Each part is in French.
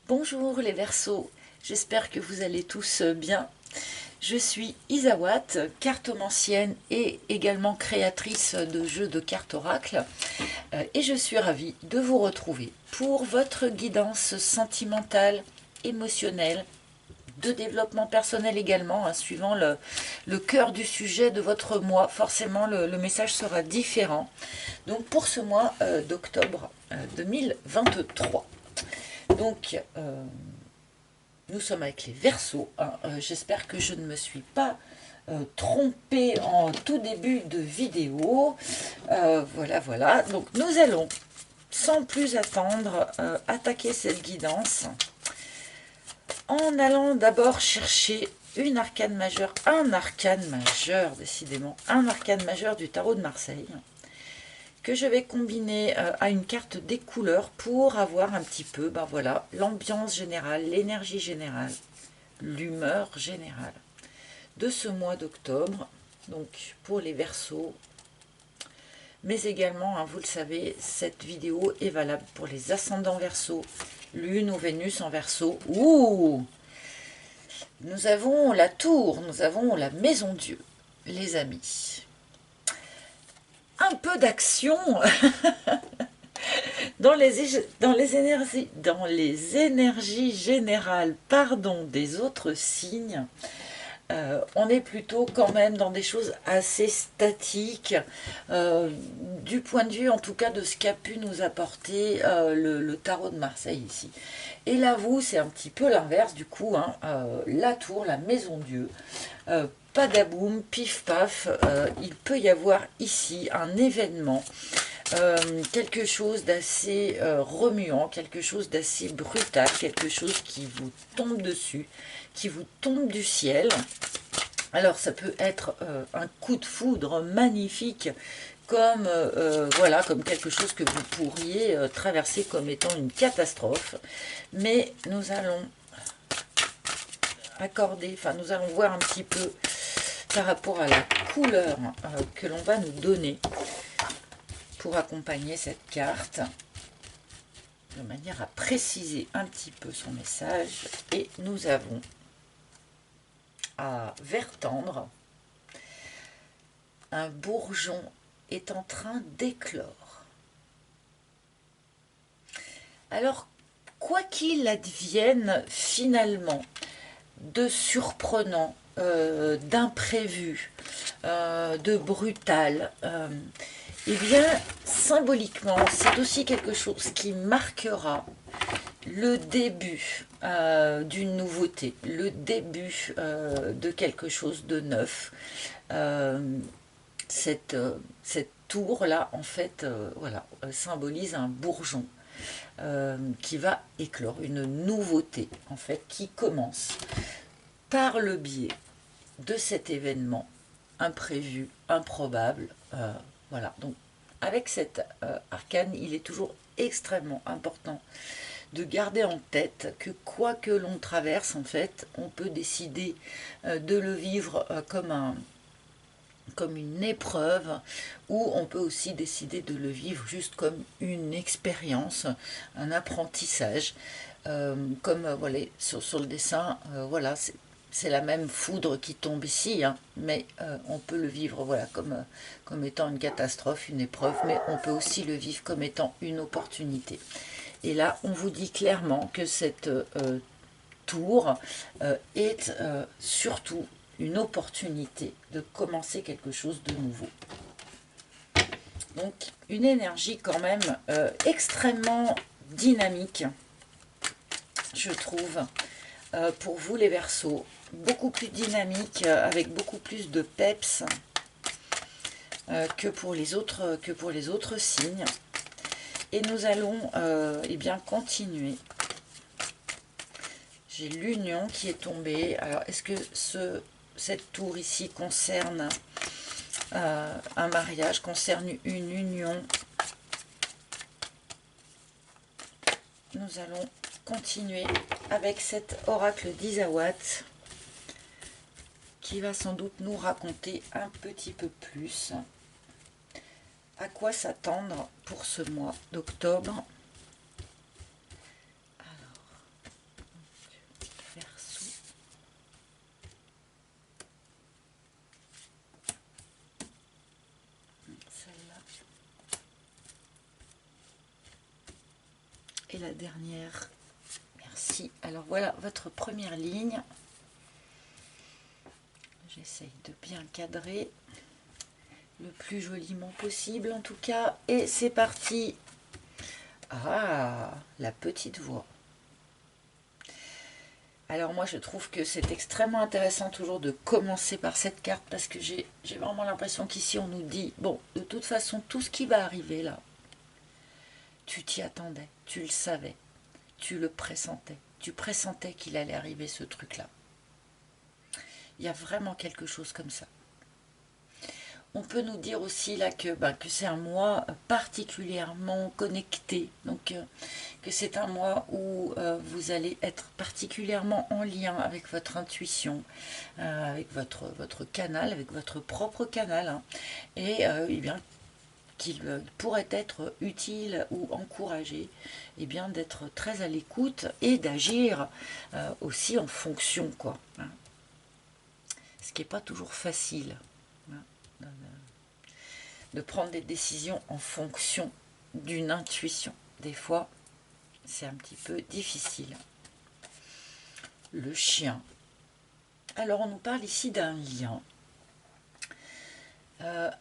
Bonjour les Verseaux, j'espère que vous allez tous bien. Je suis Isawat, cartomancienne et également créatrice de jeux de cartes oracle, et je suis ravie de vous retrouver pour votre guidance sentimentale, émotionnelle, de développement personnel également, hein, suivant le cœur du sujet de votre mois. Forcément, le message sera différent. Donc pour ce mois d'octobre 2023. Donc, nous sommes avec les Verseaux, hein. J'espère que je ne me suis pas trompée en tout début de vidéo. Voilà. Donc, nous allons, sans plus attendre, attaquer cette guidance en allant d'abord chercher une arcane majeure, un arcane majeur, décidément, un arcane majeur du tarot de Marseille, que je vais combiner à une carte des couleurs pour avoir un petit peu, ben voilà, l'ambiance générale, l'énergie générale, l'humeur générale de ce mois d'octobre, donc pour les Verseaux. Mais également, hein, vous le savez, cette vidéo est valable pour les ascendants Verseaux, Lune ou Vénus en Verseau. Ouh! Nous avons la tour, nous avons la maison Dieu, les amis. Un peu d'action dans les énergies générales, des autres signes. On est plutôt quand même dans des choses assez statiques, du point de vue en tout cas de ce qu'a pu nous apporter le tarot de Marseille ici. Et là, vous, c'est un petit peu l'inverse du coup, hein, la tour, la maison Dieu. Padaboum, pif paf, il peut y avoir ici un événement, quelque chose d'assez remuant, quelque chose d'assez brutal, quelque chose qui vous tombe dessus, qui vous tombe du ciel. Alors ça peut être un coup de foudre magnifique, comme voilà, comme quelque chose que vous pourriez traverser comme étant une catastrophe. Mais nous allons nous allons voir un petit peu par rapport à la couleur que l'on va nous donner pour accompagner cette carte, de manière à préciser un petit peu son message. Et nous avons à vert tendre, un bourgeon est en train d'éclore. Alors, quoi qu'il advienne finalement de surprenant, d'imprévu, de brutal, eh bien, symboliquement, c'est aussi quelque chose qui marquera le début d'une nouveauté, le début de quelque chose de neuf. Cette tour-là, en fait, voilà, symbolise un bourgeon qui va éclore, une nouveauté, en fait, qui commence par le biais de cet événement imprévu, improbable. Voilà, donc avec cette arcane, il est toujours extrêmement important de garder en tête que quoi que l'on traverse, en fait, on peut décider de le vivre comme une épreuve, ou on peut aussi décider de le vivre juste comme une expérience, un apprentissage. Comme voilà, sur le dessin, voilà, c'est la même foudre qui tombe ici, hein, mais on peut le vivre voilà, comme étant une catastrophe, une épreuve, mais on peut aussi le vivre comme étant une opportunité. Et là, on vous dit clairement que cette tour est surtout une opportunité de commencer quelque chose de nouveau. Donc, une énergie quand même extrêmement dynamique, je trouve, pour vous les Verseaux. Beaucoup plus dynamique, avec beaucoup plus de peps que pour les autres signes. Et nous allons eh bien continuer. J'ai l'union qui est tombée. Alors, est-ce que cette tour ici concerne un mariage, concerne une union? Nous allons continuer avec cet oracle d'Isawat qui va sans doute nous raconter un petit peu plus à quoi s'attendre pour ce mois d'octobre. Et la dernière. Merci. Alors voilà votre première ligne. J'essaye de bien cadrer le plus joliment possible en tout cas. Et c'est parti. Ah, la petite voix. Alors moi je trouve que c'est extrêmement intéressant toujours de commencer par cette carte parce que j'ai vraiment l'impression qu'ici on nous dit, bon, de toute façon tout ce qui va arriver là, tu t'y attendais, tu le savais, tu le pressentais, tu pressentais qu'il allait arriver ce truc-là. Il y a vraiment quelque chose comme ça. On peut nous dire aussi là que c'est un mois particulièrement connecté, donc que c'est un mois où vous allez être particulièrement en lien avec votre intuition, avec votre canal, avec votre propre canal, hein, et eh bien qu'il pourrait être utile ou encouragé eh bien d'être très à l'écoute et d'agir aussi en fonction, quoi, hein. Ce qui n'est pas toujours facile, hein, de prendre des décisions en fonction d'une intuition. Des fois, c'est un petit peu difficile. Le chien. Alors, on nous parle ici d'un lien.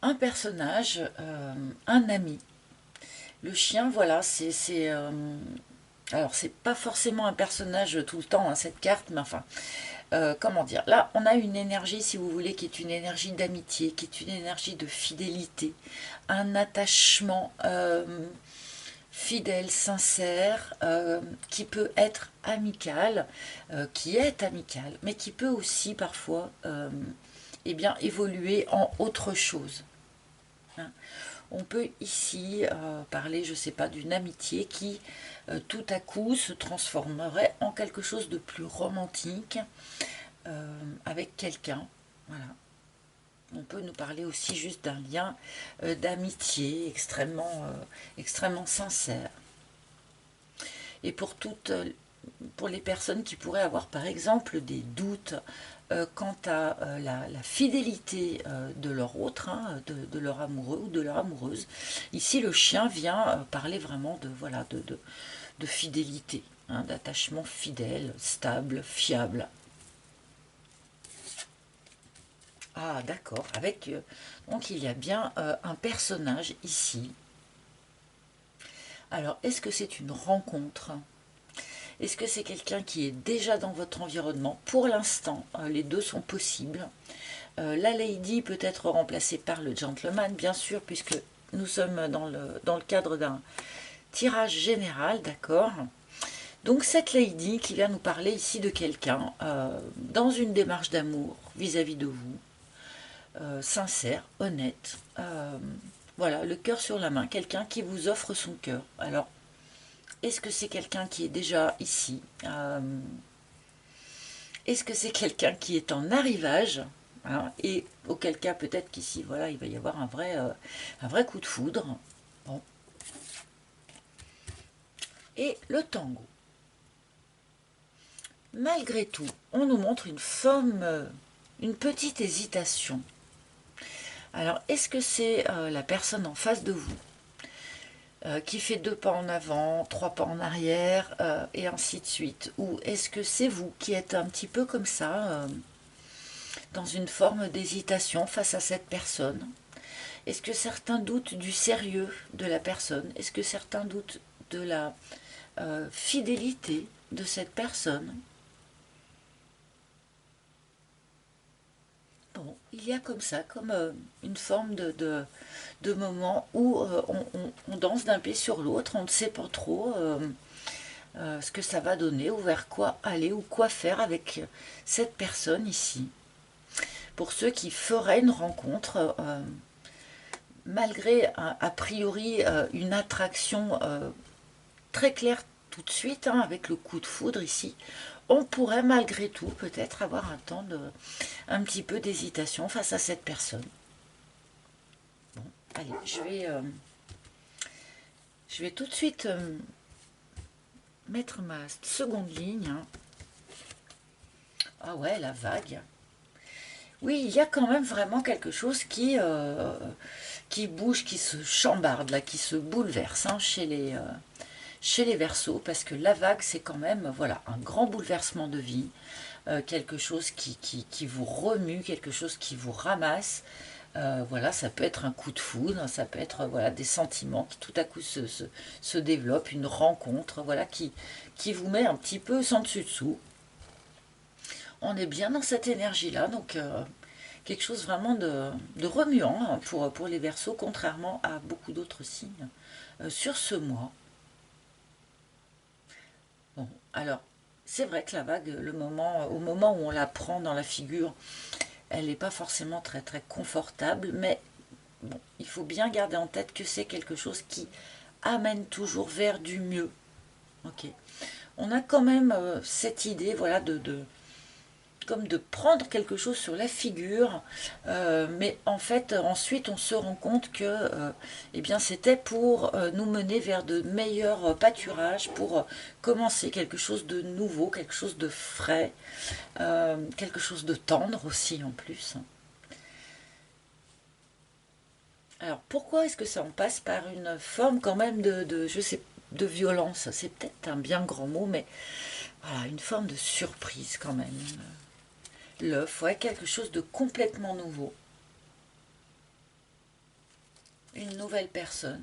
Un personnage, un ami. Le chien, voilà, alors, c'est pas forcément un personnage tout le temps, hein, cette carte, mais enfin, comment dire, là, on a une énergie, si vous voulez, qui est une énergie d'amitié, qui est une énergie de fidélité, un attachement fidèle, sincère, qui peut être amical, qui est amical, mais qui peut aussi parfois eh bien, évoluer en autre chose, hein. On peut ici parler, je ne sais pas, d'une amitié qui tout à coup se transformerait en quelque chose de plus romantique avec quelqu'un. Voilà. On peut nous parler aussi juste d'un lien d'amitié extrêmement sincère. Et pour les personnes qui pourraient avoir par exemple des doutes quant à la fidélité de leur autre, hein, de leur amoureux ou de leur amoureuse, ici le chien vient parler vraiment voilà, de fidélité, hein, d'attachement fidèle, stable, fiable. Ah d'accord, donc il y a bien un personnage ici. Alors est-ce que c'est une rencontre? Est-ce que c'est quelqu'un qui est déjà dans votre environnement? Pour l'instant, les deux sont possibles. La lady peut être remplacée par le gentleman, bien sûr, puisque nous sommes dans le cadre d'un tirage général, d'accord? Donc cette lady qui vient nous parler ici de quelqu'un dans une démarche d'amour vis-à-vis de vous, sincère, honnête, voilà, le cœur sur la main, quelqu'un qui vous offre son cœur. Alors, est-ce que c'est quelqu'un qui est déjà ici? Est-ce que c'est quelqu'un qui est en arrivage, hein, et auquel cas peut-être qu'ici, voilà, il va y avoir un vrai coup de foudre. Bon. Et le tango. Malgré tout, on nous montre une petite hésitation. Alors, est-ce que c'est la personne en face de vous qui fait 2 pas en avant, 3 pas en arrière, et ainsi de suite? Ou est-ce que c'est vous qui êtes un petit peu comme ça, dans une forme d'hésitation face à cette personne? Est-ce que certains doutent du sérieux de la personne? Est-ce que certains doutent de la fidélité de cette personne? Bon, il y a comme ça, comme une forme de moment où on danse d'un pied sur l'autre, on ne sait pas trop ce que ça va donner, ou vers quoi aller, ou quoi faire avec cette personne ici. Pour ceux qui feraient une rencontre, malgré a priori une attraction très claire tout de suite, hein, avec le coup de foudre ici, on pourrait malgré tout peut-être avoir un petit peu d'hésitation face à cette personne. Bon, allez, je vais tout de suite mettre ma seconde ligne, hein. Ah ouais, la vague. Oui, il y a quand même vraiment quelque chose qui bouge, qui se chambarde, là, qui se bouleverse, hein, chez chez les Verseaux, parce que la vague, c'est quand même voilà, un grand bouleversement de vie, quelque chose qui vous remue, quelque chose qui vous ramasse. Voilà, ça peut être un coup de foudre, ça peut être voilà, des sentiments qui tout à coup se développent, une rencontre voilà, qui vous met un petit peu sans dessus-dessous. On est bien dans cette énergie-là, donc quelque chose vraiment de remuant hein, pour les Verseaux, contrairement à beaucoup d'autres signes sur ce mois. Bon, alors, c'est vrai que la vague, au moment où on la prend dans la figure, elle n'est pas forcément très très confortable, mais bon, il faut bien garder en tête que c'est quelque chose qui amène toujours vers du mieux. Ok. On a quand même cette idée, voilà, comme de prendre quelque chose sur la figure, mais en fait ensuite on se rend compte que eh bien c'était pour nous mener vers de meilleurs pâturages, pour commencer quelque chose de nouveau, quelque chose de frais, quelque chose de tendre aussi en plus. Alors pourquoi est-ce que ça en passe par une forme quand même je sais, de violence? C'est peut-être un bien grand mot, mais voilà, une forme de surprise quand même. L'œuf, ouais, quelque chose de complètement nouveau. Une nouvelle personne.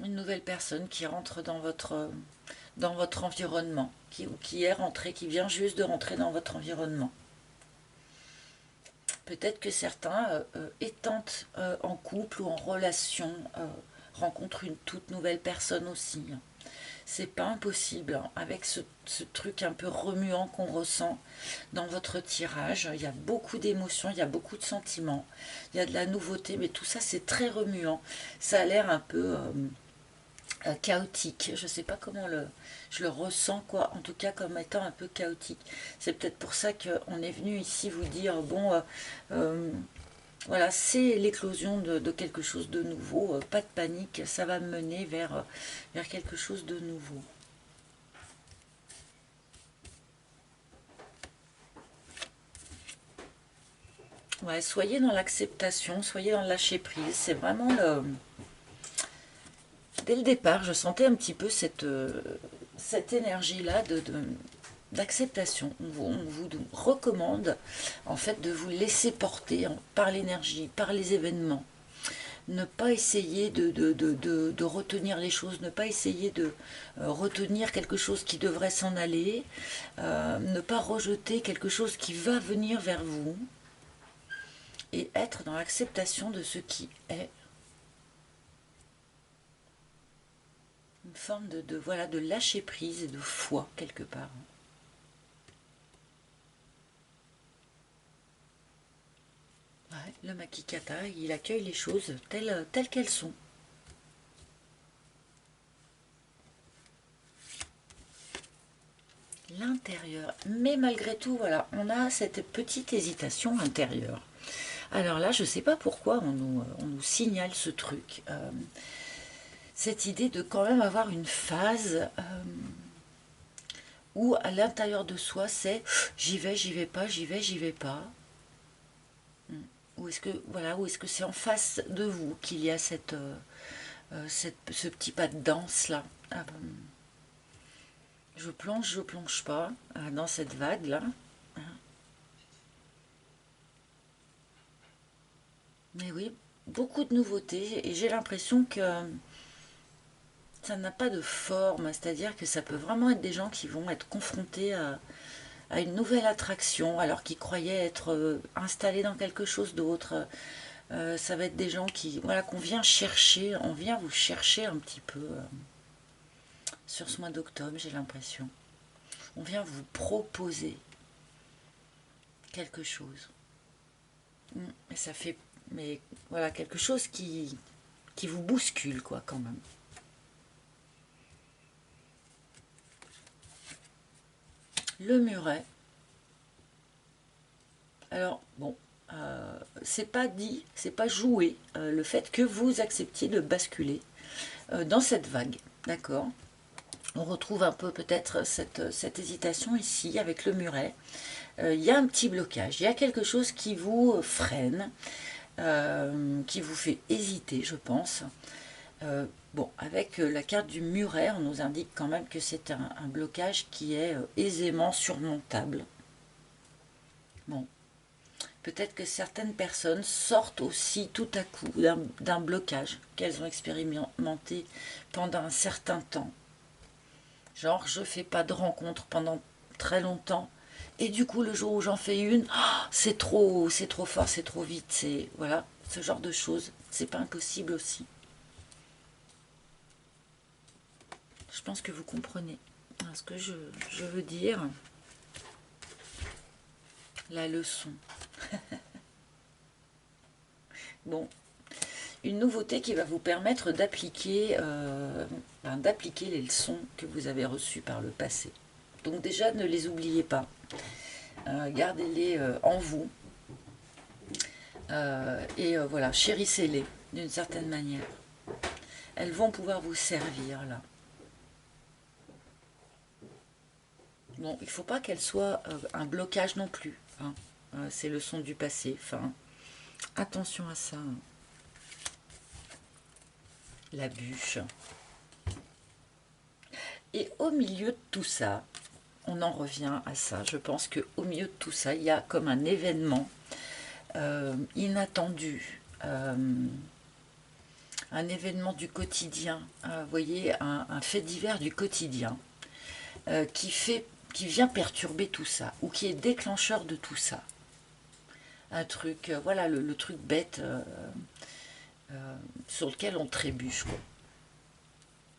Une nouvelle personne qui rentre dans votre environnement, qui est rentrée, qui vient juste de rentrer dans votre environnement. Peut-être que certains, étant en couple ou en relation, rencontrent une toute nouvelle personne aussi. C'est pas impossible, hein, avec ce truc un peu remuant qu'on ressent dans votre tirage. Il y a beaucoup d'émotions, il y a beaucoup de sentiments, il y a de la nouveauté, mais tout ça c'est très remuant. Ça a l'air un peu chaotique. Je sais pas je le ressens quoi, en tout cas comme étant un peu chaotique. C'est peut-être pour ça qu'on est venu ici vous dire bon, voilà, c'est l'éclosion de quelque chose de nouveau. Pas de panique, ça va me mener vers quelque chose de nouveau. Ouais, soyez dans l'acceptation, soyez dans le lâcher prise. C'est vraiment dès le départ, je sentais un petit peu cette énergie-là d'acceptation. On vous recommande en fait de vous laisser porter par l'énergie, par les événements. Ne pas essayer de retenir les choses, ne pas essayer de retenir quelque chose qui devrait s'en aller, ne pas rejeter quelque chose qui va venir vers vous et être dans l'acceptation de ce qui est. Une forme voilà, de lâcher prise et de foi quelque part. Ouais, le Makikata, il accueille les choses telles qu'elles sont. L'intérieur. Mais malgré tout, voilà, on a cette petite hésitation intérieure. Alors là, je ne sais pas pourquoi on nous signale ce truc. Cette idée de quand même avoir une phase où à l'intérieur de soi, c'est j'y vais pas, j'y vais pas. Ou est-ce que voilà, ou est-ce que c'est en face de vous qu'il y a ce petit pas de danse là? Je plonge pas dans cette vague là. Mais oui, beaucoup de nouveautés et j'ai l'impression que ça n'a pas de forme, c'est-à-dire que ça peut vraiment être des gens qui vont être confrontés à une nouvelle attraction alors qu'ils croyaient être installés dans quelque chose d'autre. Ça va être des gens voilà, qu'on vient chercher, on vient vous chercher un petit peu sur ce mois d'octobre, j'ai l'impression. On vient vous proposer quelque chose. Et ça fait, mais voilà, quelque chose qui vous bouscule, quoi, quand même. Le muret. Alors, bon, c'est pas dit, c'est pas joué le fait que vous acceptiez de basculer dans cette vague, d'accord? On retrouve un peu peut-être cette hésitation ici avec le muret. Il y a un petit blocage, il y a quelque chose qui vous freine, qui vous fait hésiter, je pense. Bon, avec la carte du muret, on nous indique quand même que c'est un blocage qui est aisément surmontable. Bon, peut-être que certaines personnes sortent aussi tout à coup d'un blocage qu'elles ont expérimenté pendant un certain temps. Genre, je fais pas de rencontre pendant très longtemps. Et du coup, le jour où j'en fais une, c'est trop fort, c'est trop vite. C'est voilà, ce genre de choses. C'est pas impossible aussi. Je pense que vous comprenez ce que je veux dire. La leçon. Bon, une nouveauté qui va vous permettre d'appliquer les leçons que vous avez reçues par le passé. Donc déjà, ne les oubliez pas. Gardez-les en vous. Voilà, chérissez-les d'une certaine manière. Elles vont pouvoir vous servir là. Bon, il ne faut pas qu'elles soient un blocage non plus. Hein. Ces leçons du passé. Enfin, attention à ça. La bûche. Et au milieu de tout ça, on en revient à ça. Je pense qu'au milieu de tout ça, il y a comme un événement inattendu. Un événement du quotidien. Vous voyez, un fait divers du quotidien qui vient perturber tout ça, ou qui est déclencheur de tout ça. Un truc, voilà, le truc bête sur lequel on trébuche, quoi.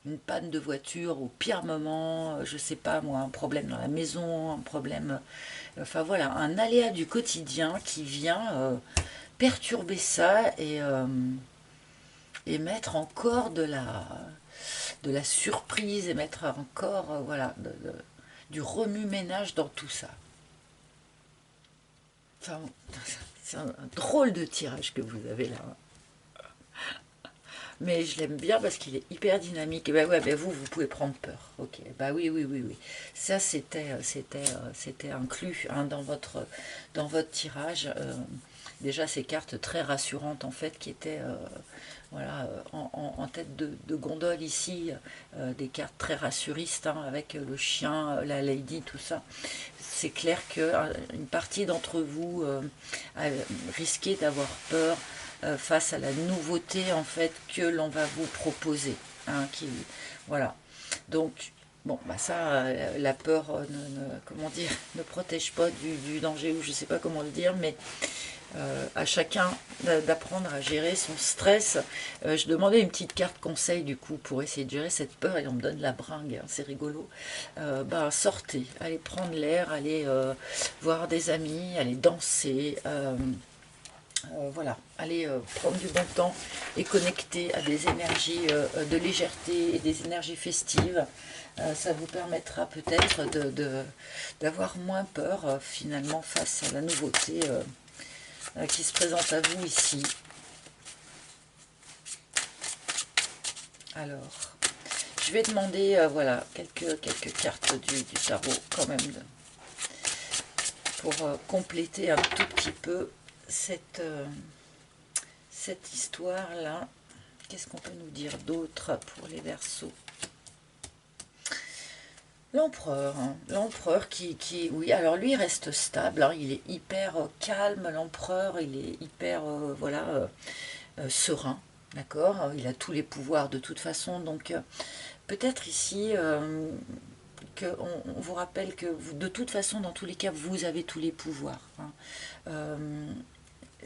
Une panne de voiture au pire moment, je sais pas moi, un problème dans la maison, un problème... enfin voilà, un aléa du quotidien qui vient perturber ça et mettre encore de la surprise et mettre encore voilà, du remue-ménage dans tout ça. Enfin, c'est un drôle de tirage que vous avez là. Mais je l'aime bien parce qu'il est hyper dynamique. Et ben ouais, ben vous pouvez prendre peur. Ok, bah oui. Ça, c'était inclus hein, dans votre tirage. Déjà, ces cartes très rassurantes, en fait, qui étaient voilà, en tête de gondole ici. Des cartes très rassuristes, hein, avec le chien, la lady, tout ça. C'est clair qu'une partie d'entre vous risquait d'avoir peur face à la nouveauté en fait que l'on va vous proposer. Hein, voilà. Donc bon, bah ça, la peur comment dire, ne protège pas du danger ou je sais pas comment le dire, mais à chacun d'apprendre à gérer son stress. Je demandais une petite carte conseil du coup pour essayer de gérer cette peur et on me donne la bringue, hein, c'est rigolo. Sortez, allez prendre l'air, allez voir des amis, allez danser. Voilà, allez prendre du bon temps et connecter à des énergies de légèreté et des énergies festives. Ça vous permettra peut-être d'avoir moins peur finalement face à la nouveauté qui se présente à vous ici. Alors, je vais demander voilà, quelques cartes du tarot quand même pour compléter un tout petit peu cette histoire-là. Qu'est-ce qu'on peut nous dire d'autre pour les Verseaux? L'empereur, hein. L'empereur qui, oui, alors lui il reste stable, hein, il est hyper calme, l'empereur, il est hyper, voilà, serein, d'accord. Il a tous les pouvoirs de toute façon, donc peut-être ici qu'on vous rappelle que de toute façon, dans tous les cas, vous avez tous les pouvoirs. Hein.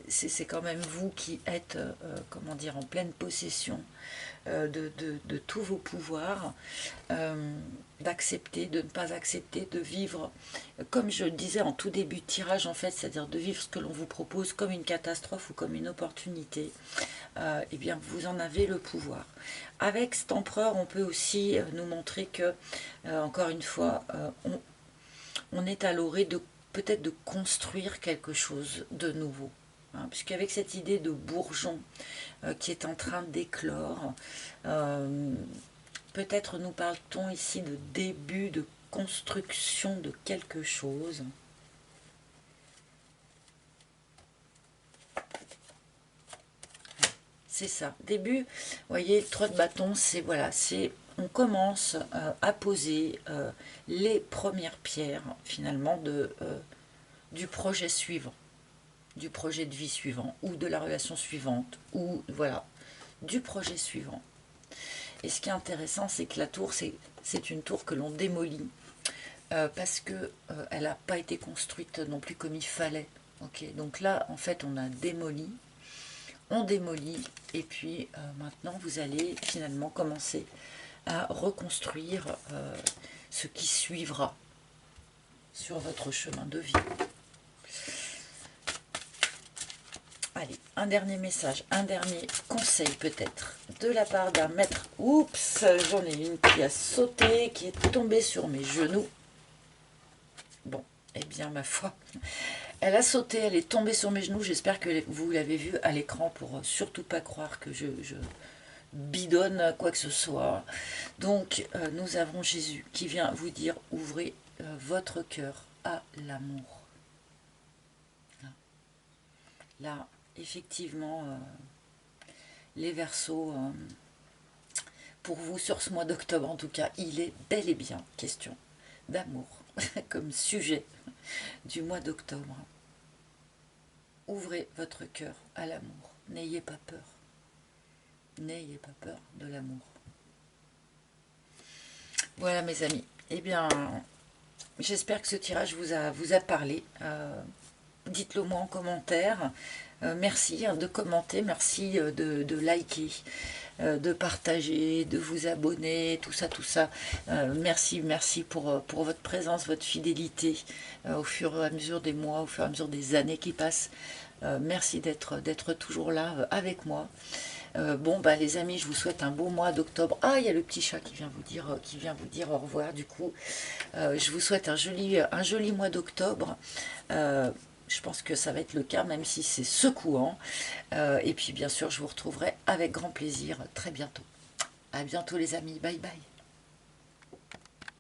C'est quand même vous qui êtes, comment dire, en pleine possession de tous vos pouvoirs, d'accepter, de ne pas accepter, de vivre, comme je le disais en tout début de tirage en fait, c'est-à-dire de vivre ce que l'on vous propose comme une catastrophe ou comme une opportunité, eh bien vous en avez le pouvoir. Avec cet empereur, on peut aussi nous montrer que, encore une fois, on est à l'orée de peut-être de construire quelque chose de nouveau. Hein, puisqu'avec cette idée de bourgeon qui est en train d'éclore, peut-être nous parle-t-on ici de début de construction de quelque chose. c'est ça. Début, vous voyez, le 3 de bâton, c'est voilà, c'est on commence à poser les premières pierres finalement du projet suivant, du projet de vie suivant, ou de la relation suivante, ou voilà, du projet suivant. Et ce qui est intéressant, c'est que la tour, c'est une tour que l'on démolit, parce que elle n'a pas été construite non plus comme il fallait. Ok, donc là, en fait, on démolit, et puis maintenant, vous allez finalement commencer à reconstruire ce qui suivra sur votre chemin de vie. Allez, un dernier message, un dernier conseil peut-être, de la part d'un maître. Oups, j'en ai une qui a sauté, qui est tombée sur mes genoux. Bon, eh bien ma foi, elle a sauté, elle est tombée sur mes genoux. J'espère que vous l'avez vu à l'écran pour surtout pas croire que je bidonne quoi que ce soit. Donc nous avons Jésus qui vient vous dire, ouvrez votre cœur à l'amour. Là, effectivement, les Verseaux, pour vous sur ce mois d'octobre en tout cas, il est bel et bien question d'amour comme sujet du mois d'octobre. Ouvrez votre cœur à l'amour, n'ayez pas peur. N'ayez pas peur de l'amour. Voilà mes amis, eh bien j'espère que ce tirage vous a parlé. Dites-le moi en commentaire. Merci de commenter, merci de liker, de partager, de vous abonner, tout ça. Merci pour votre présence, votre fidélité au fur et à mesure des mois, au fur et à mesure des années qui passent. Merci d'être toujours là avec moi. Bon, bah les amis, je vous souhaite un beau mois d'octobre. Ah, il y a le petit chat qui vient vous dire au revoir. Du coup, je vous souhaite un joli mois d'octobre. Je pense que ça va être le cas, même si c'est secouant. Et puis, bien sûr, je vous retrouverai avec grand plaisir très bientôt. À bientôt, les amis. Bye bye.